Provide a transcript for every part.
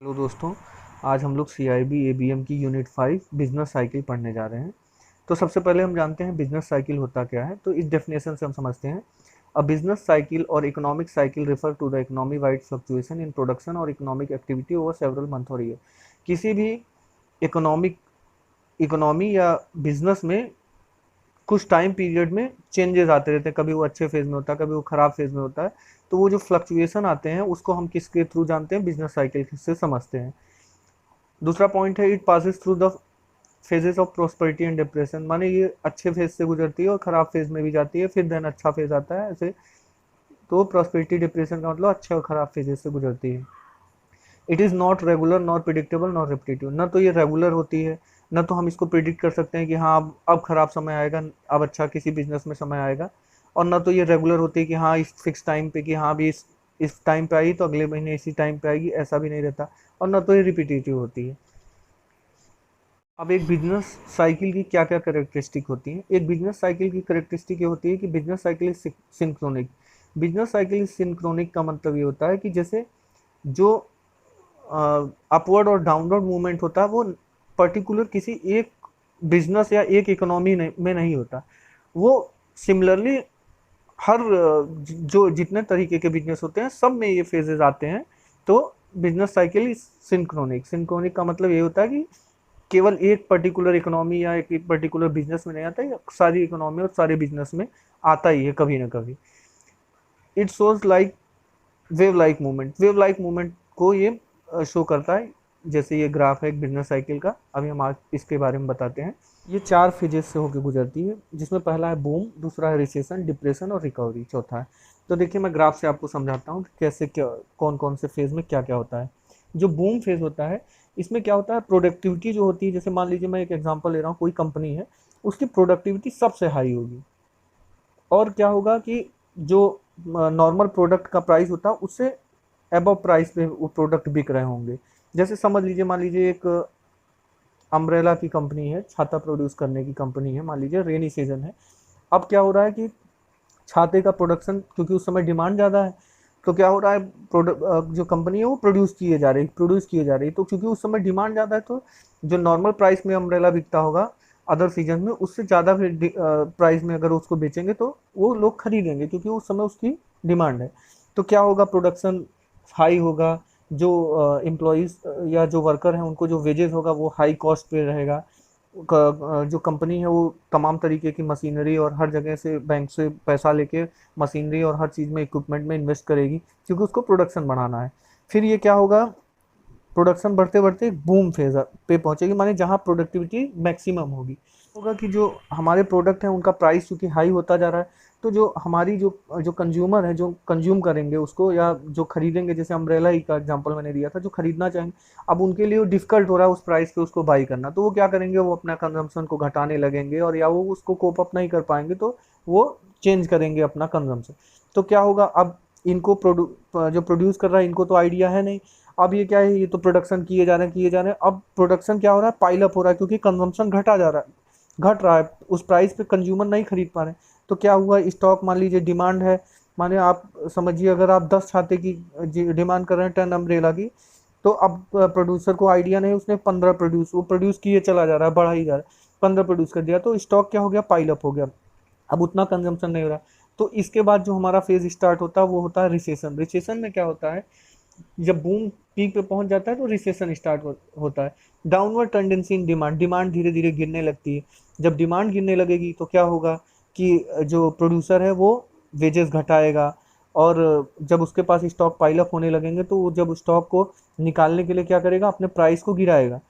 Hello दोस्तों। आज हम लोग CIB ABM की यूनिट 5 बिजनेस साइकिल पढ़ने जा रहे हैं। तो सबसे पहले हम जानते हैं बिजनेस साइकिल होता क्या है। तो इस डेफिनेशन से हम समझते हैं, अ बिजनेस साइकिल और economic cycle refer to the economy wide fluctuation in production और economic activity over several month और ईयर। किसी भी इकोनॉमिक इकोनॉमी या बिजनेस में कुछ टाइम पीरियड में चेंजेस आते रहते हैं, कभी वो अच्छे फेज में होता है, कभी वो खराब फेज में होता है। तो वो जो फ्लक्चुएशन आते हैं उसको हम किसके थ्रू जानते हैं, बिजनेस साइकिल से समझते हैं। दूसरा पॉइंट है, it passes through the phases of prosperity and depression, माने ये अच्छे फेज से गुजरती है और खराब फेज में भी जाती है, फिर देन अच्छा फेज आता है ऐसे। तो प्रोस्पेरिटी डिप्रेशन का मतलब अच्छे और खराब फेजेस से गुजरती है। It is not regular not predictable not repetitive, ना तो ये रेगुलर होती है, ना तो हम इसको प्रिडिक्ट कर सकते हैं कि हाँ अब खराब समय आएगा, अब अच्छा किसी बिजनेस में समय आएगा। और ना तो ये रेगुलर होती है कि हाँ इस फिक्स टाइम पे कि हाँ भी इस टाइम पे आई तो अगले महीने इसी टाइम पे आएगी, ऐसा भी नहीं रहता। और ना तो ये रिपीटेटिव होती है। अब एक बिजनेस साइकिल की क्या क्या करेक्टरिस्टिक होती है। एक बिजनेस साइकिल की करेक्टरिस्टिक ये होती है कि business cycle is synchronic. Business cycle is synchronic का मतलब ये होता है कि जैसे जो अपवर्ड और डाउनवर्ड मूवमेंट होता है वो पर्टिकुलर किसी एक बिजनेस या एक इकोनॉमी में नहीं होता। वो सिमिलरली हर जो जितने तरीके के बिजनेस होते हैं सब में ये फेजेस आते हैं। तो बिजनेस साइकिल सिंक्रोनिक, सिंक्रोनिक का मतलब ये होता है कि केवल एक पर्टिकुलर इकोनॉमी या एक पर्टिकुलर बिजनेस में नहीं आता, ये सारी इकोनॉमी और सारे बिजनेस में आता ही है कभी ना कभी। It shows like wave like movement, wave like movement को ये शो करता है। जैसे ये ग्राफ है एक बिजनेस साइकिल का, अभी हम आज इसके बारे में बताते हैं। ये 4 फेजेस से होकर गुजरती है, जिसमें पहला है बूम, दूसरा है रिसेशन, डिप्रेशन और रिकवरी, चौथा है। तो देखिए मैं ग्राफ से आपको समझाता हूँ कि कैसे क्या कौन कौन से फेज में क्या क्या होता है। जो बूम फेज होता है, इसमें क्या होता है, प्रोडक्टिविटी जो होती है, जैसे मान लीजिए मैं एक एग्जांपल ले रहा हूँ, कोई कंपनी है, उसकी प्रोडक्टिविटी सबसे हाई होगी। और क्या होगा कि जो नॉर्मल प्रोडक्ट का प्राइस होता है उससे अबव प्राइस पे वो प्रोडक्ट बिक रहे होंगे। जैसे समझ लीजिए, मान लीजिए एक अम्ब्रेला की कंपनी है, छाता प्रोड्यूस करने की कंपनी है, मान लीजिए रेनी सीजन है। अब क्या हो रहा है कि छाते का प्रोडक्शन, क्योंकि उस समय डिमांड ज़्यादा है, तो क्या हो रहा है, प्रोडक्ट जो कंपनी है वो प्रोड्यूस किए जा रही है। तो क्योंकि उस समय डिमांड ज़्यादा है, तो जो नॉर्मल प्राइस में अम्ब्रेला बिकता होगा अदर सीजन में, उससे ज़्यादा फिर प्राइस में अगर उसको बेचेंगे तो वो लोग खरीदेंगे, क्योंकि उस समय उसकी डिमांड है। तो क्या होगा, प्रोडक्शन हाई होगा, जो एम्प्लॉयज़ या जो वर्कर हैं उनको जो वेजेस होगा वो हाई कॉस्ट पे रहेगा। जो कंपनी है वो तमाम तरीके की मशीनरी और हर जगह से बैंक से पैसा लेके मशीनरी और हर चीज़ में इक्विपमेंट में इन्वेस्ट करेगी, क्योंकि उसको प्रोडक्शन बढ़ाना है। फिर ये क्या होगा, प्रोडक्शन बढ़ते बढ़ते बूम फेज पे पहुंचेगी, माने जहाँ प्रोडक्टिविटी मैक्सिमम होगी। होगा कि जो हमारे प्रोडक्ट हैं उनका प्राइस चूंकि हाई होता जा रहा है, तो जो हमारी जो जो कंज्यूमर है, जो कंज्यूम करेंगे उसको या जो खरीदेंगे, जैसे अम्ब्रेला ही का एग्जांपल मैंने दिया था, जो खरीदना चाहेंगे, अब उनके लिए वो डिफिकल्ट हो रहा है उस प्राइस पे उसको बाई करना, तो वो क्या करेंगे, वो अपना कंजम्पशन को घटाने लगेंगे, और या वो उसको कोप अप नहीं कर पाएंगे तो वो चेंज करेंगे अपना कंजम्पशन। तो क्या होगा, अब इनको जो प्रोड्यूस कर रहा है इनको तो आइडिया है नहीं। अब ये क्या है, ये तो प्रोडक्शन किए जा रहे हैं, अब प्रोडक्शन क्या हो रहा है, पाइल अप हो रहा है, क्योंकि कंजम्पशन घट रहा है, उस प्राइस पे कंज्यूमर नहीं खरीद पा रहे हैं। तो क्या हुआ, स्टॉक, मान लीजिए डिमांड है, माने आप समझिए अगर आप 10 छाते की डिमांड कर रहे हैं, 10 अम्ब्रेला की, तो अब प्रोड्यूसर को आइडिया नहीं, उसने 15 प्रोड्यूस किए चला जा रहा है, बढ़ा ही जा रहा है, 15 प्रोड्यूस कर दिया, तो स्टॉक क्या हो गया, पाइल अप हो गया, अब उतना कंजम्पशन नहीं हो रहा। तो इसके बाद जो हमारा फेज स्टार्ट होता है वो होता है रिसेशन। रिसेशन में क्या होता है, जब बूम पीक पे पहुंच जाता है तो रिसेशन स्टार्ट होता है। Downward tendency in demand, demand धीरे धीरे गिरने लगती है। जब डिमांड गिरने लगेगी तो क्या होगा कि जो प्रोड्यूसर है वो वेजेस घटाएगा, और जब उसके पास स्टॉक पाइलअप होने लगेंगे तो वो जब स्टॉक को निकालने के लिए क्या करेगा, अपने प्राइस को गिराएगा।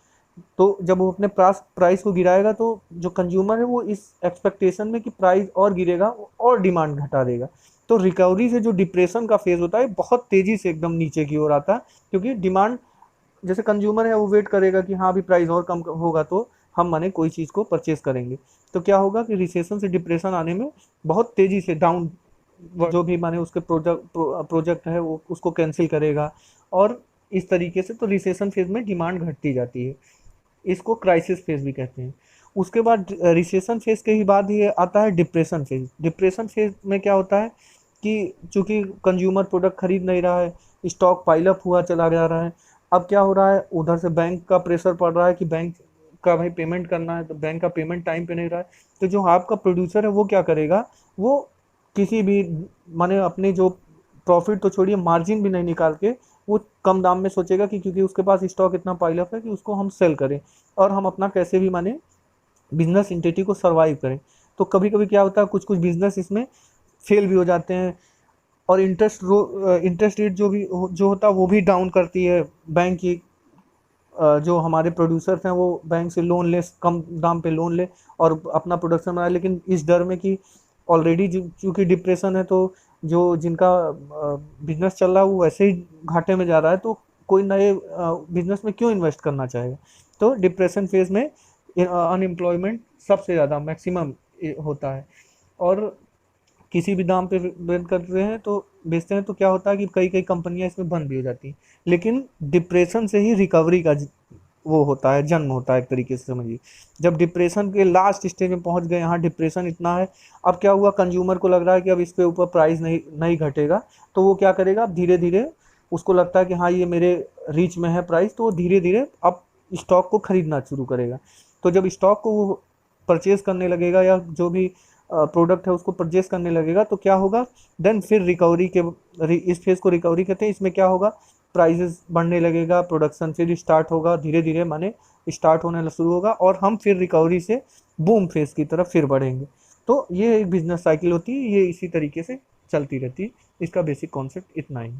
तो जब वो अपने प्राइस को गिराएगा तो जो कंज्यूमर है वो इस एक्सपेक्टेशन में कि प्राइस और गिरेगा और डिमांड घटा देगा। तो रिकवरी से जो डिप्रेशन का फेज होता है बहुत तेजी से एकदम नीचे की ओर आता है, क्योंकि डिमांड, जैसे कंज्यूमर है वो वेट करेगा कि हाँ भी प्राइस और कम होगा तो हम माने कोई चीज़ को परचेज करेंगे। तो क्या होगा कि रिसेशन से डिप्रेशन आने में बहुत तेजी से डाउन, जो भी माने उसके प्रोजेक्ट है वो उसको कैंसिल करेगा, और इस तरीके से तो रिसेशन फेज में डिमांड घटती जाती है। इसको क्राइसिस फेज भी कहते हैं। उसके बाद रिसेशन फेज के ही बाद ये आता है डिप्रेशन फेज। डिप्रेशन फेज में क्या होता है कि चूंकि कंज्यूमर प्रोडक्ट खरीद नहीं रहा है, स्टॉक पाइलअप हुआ चला जा रहा है, अब क्या हो रहा है, उधर से बैंक का प्रेशर पड़ रहा है कि बैंक का भाई पेमेंट करना है, तो बैंक का पेमेंट टाइम पे नहीं रहा है। तो जो आपका प्रोड्यूसर है वो क्या करेगा, वो किसी भी माने अपने जो प्रॉफिट तो छोड़िए, मार्जिन भी नहीं निकाल के वो कम दाम में सोचेगा कि क्योंकि उसके पास स्टॉक इतना पाइलअप है कि उसको हम सेल करें और हम अपना कैसे भी माने बिजनेस इंटिटी को सर्वाइव करें। तो कभी कभी क्या होता है, कुछ कुछ बिजनेस इसमें फेल भी हो जाते हैं, और इंटरेस्ट रेट जो होता है वो भी डाउन करती है बैंक की। जो हमारे प्रोड्यूसर्स हैं वो बैंक से लोन ले, कम दाम पे लोन ले और अपना प्रोडक्शन बनाए, लेकिन इस डर में कि ऑलरेडी चूंकि डिप्रेशन है, तो जो जिनका बिजनेस चल रहा है वो वैसे ही घाटे में जा रहा है, तो कोई नए बिजनेस में क्यों इन्वेस्ट करना चाहेगा। तो डिप्रेशन फेज में अनएम्प्लॉयमेंट सबसे ज़्यादा मैक्सिमम होता है। और किसी भी दाम पे बेच कर रहे हैं तो बेचते हैं, तो क्या होता है कि कई कई कंपनियां इसमें बंद भी हो जाती हैं। लेकिन डिप्रेशन से ही रिकवरी का वो होता है, जन्म होता है एक तरीके से समझिए। जब डिप्रेशन के लास्ट स्टेज में पहुंच गए, यहाँ डिप्रेशन इतना है, अब क्या हुआ, कंज्यूमर को लग रहा है कि अब इसके ऊपर प्राइस नहीं नहीं घटेगा, तो वो क्या करेगा, अब धीरे धीरे उसको लगता है कि हाँ ये मेरे रीच में है प्राइस, तो वो धीरे धीरे अब स्टॉक को खरीदना शुरू करेगा। तो जब स्टॉक को वो परचेज करने लगेगा या जो भी प्रोडक्ट है उसको परचेज करने लगेगा, तो क्या होगा, देन फिर रिकवरी के इस फेज को रिकवरी कहते हैं। इसमें क्या होगा, प्राइसेस बढ़ने लगेगा, प्रोडक्शन फिर स्टार्ट होगा, धीरे धीरे माने स्टार्ट होने शुरू होगा, और हम फिर रिकवरी से बूम फेज की तरफ फिर बढ़ेंगे। तो ये एक बिजनेस साइकिल होती है, ये इसी तरीके से चलती रहती है। इसका बेसिक कॉन्सेप्ट इतना ही।